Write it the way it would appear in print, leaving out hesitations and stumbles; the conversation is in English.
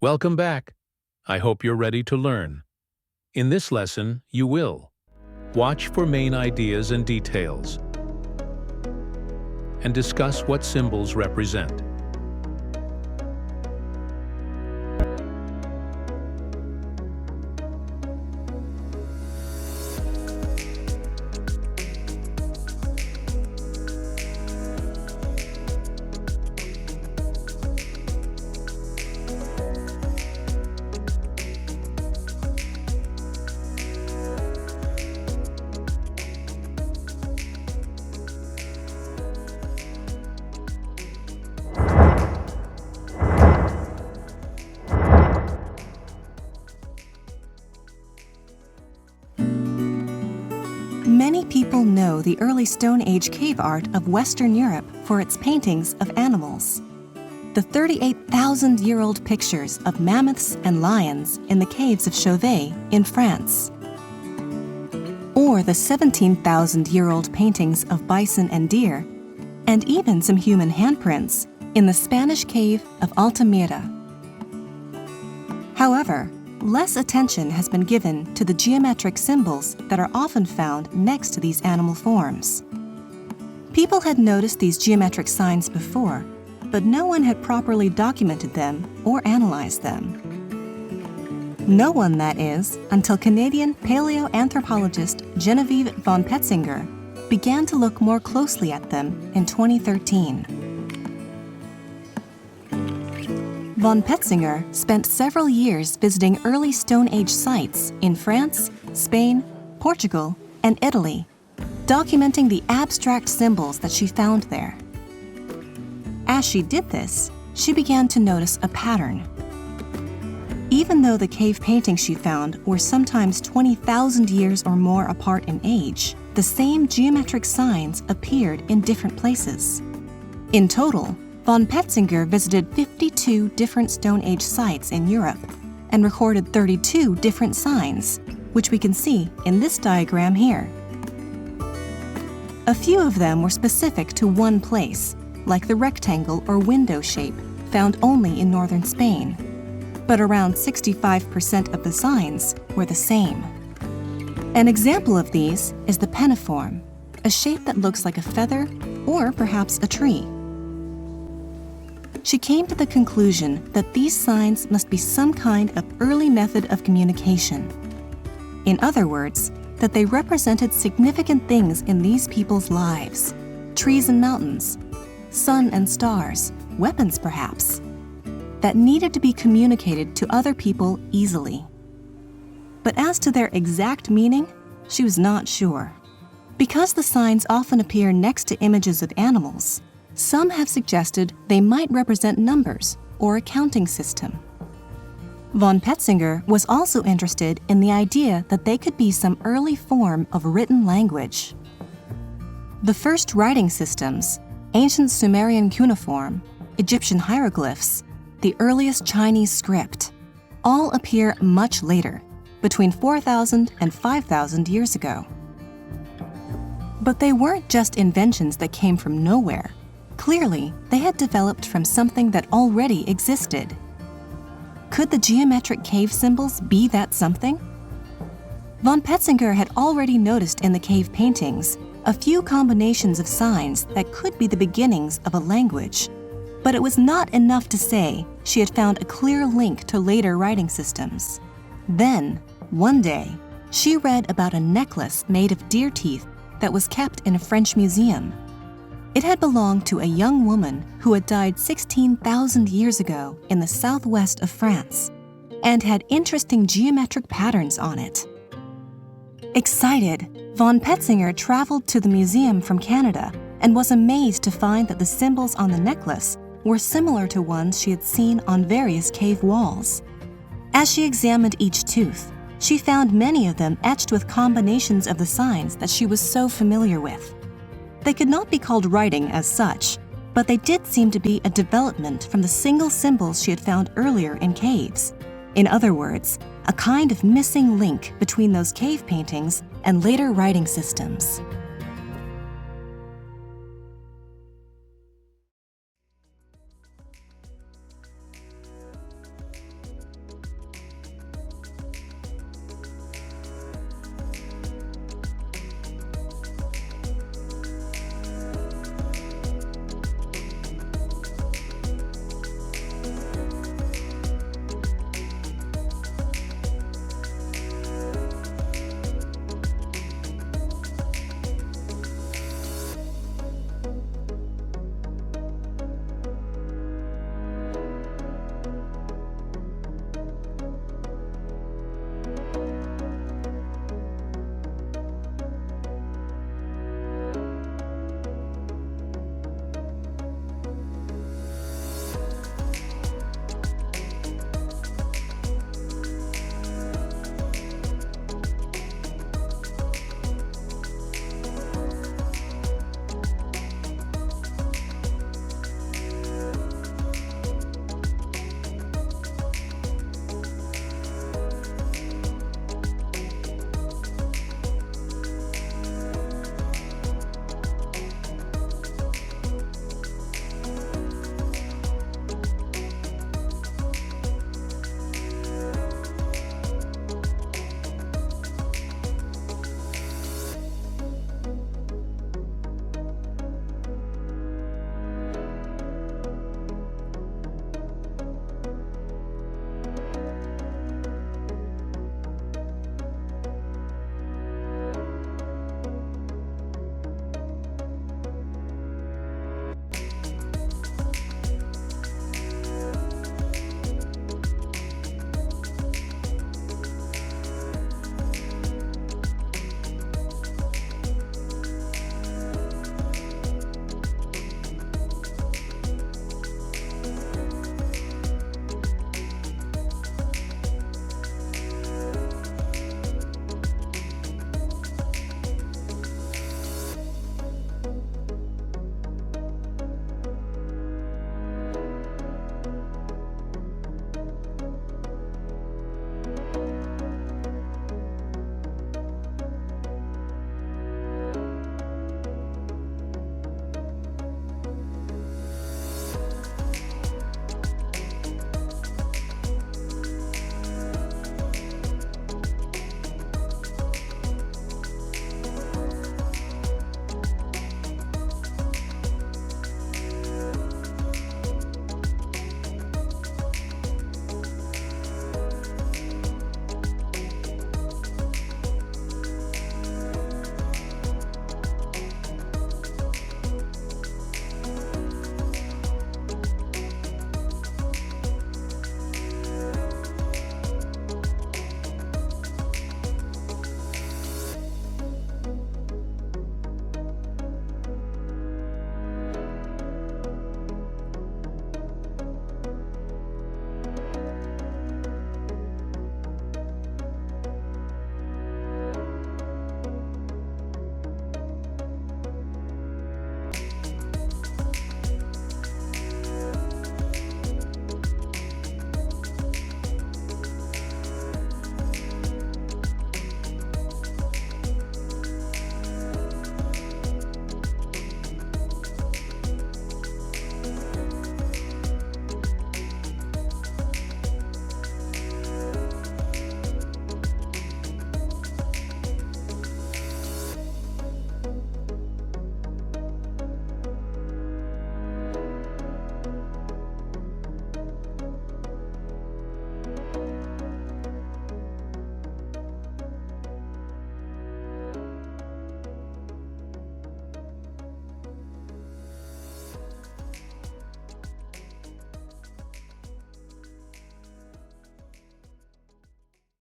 Welcome back. I hope you're ready to learn. In this lesson, you will watch for main ideas and details and discuss what symbols represent. Many people know the early Stone Age cave art of Western Europe for its paintings of animals. The 38,000-year-old pictures of mammoths and lions in the caves of Chauvet in France. Or the 17,000-year-old paintings of bison and deer, and even some human handprints in the Spanish cave of Altamira. However, less attention has been given to the geometric symbols that are often found next to these animal forms. People had noticed these geometric signs before, but no one had properly documented them or analyzed them. No one, that is, until Canadian paleoanthropologist Genevieve von Petzinger began to look more closely at them in 2013. Von Petzinger spent several years visiting early Stone Age sites in France, Spain, Portugal, and Italy, documenting the abstract symbols that she found there. As she did this, she began to notice a pattern. Even though the cave paintings she found were sometimes 20,000 years or more apart in age, the same geometric signs appeared in different places. In total, von Petzinger visited 52 different Stone Age sites in Europe and recorded 32 different signs, which we can see in this diagram here. A few of them were specific to one place, like the rectangle or window shape found only in northern Spain, but around 65% of the signs were the same. An example of these is the penniform, a shape that looks like a feather or perhaps a tree. She came to the conclusion that these signs must be some kind of early method of communication. In other words, that they represented significant things in these people's lives: trees and mountains, sun and stars, weapons perhaps, that needed to be communicated to other people easily. But as to their exact meaning, she was not sure. Because the signs often appear next to images of animals, some have suggested they might represent numbers or a counting system. Von Petzinger was also interested in the idea that they could be some early form of written language. The first writing systems, ancient Sumerian cuneiform, Egyptian hieroglyphs, the earliest Chinese script, all appear much later, between 4,000 and 5,000 years ago. But they weren't just inventions that came from nowhere. Clearly, they had developed from something that already existed. Could the geometric cave symbols be that something? Von Petzinger had already noticed in the cave paintings a few combinations of signs that could be the beginnings of a language, but it was not enough to say she had found a clear link to later writing systems. Then, one day, she read about a necklace made of deer teeth that was kept in a French museum. It had belonged to a young woman who had died 16,000 years ago in the southwest of France and had interesting geometric patterns on it. Excited, von Petzinger traveled to the museum from Canada and was amazed to find that the symbols on the necklace were similar to ones she had seen on various cave walls. As she examined each tooth, she found many of them etched with combinations of the signs that she was so familiar with. They could not be called writing as such, but they did seem to be a development from the single symbols she had found earlier in caves. In other words, a kind of missing link between those cave paintings and later writing systems.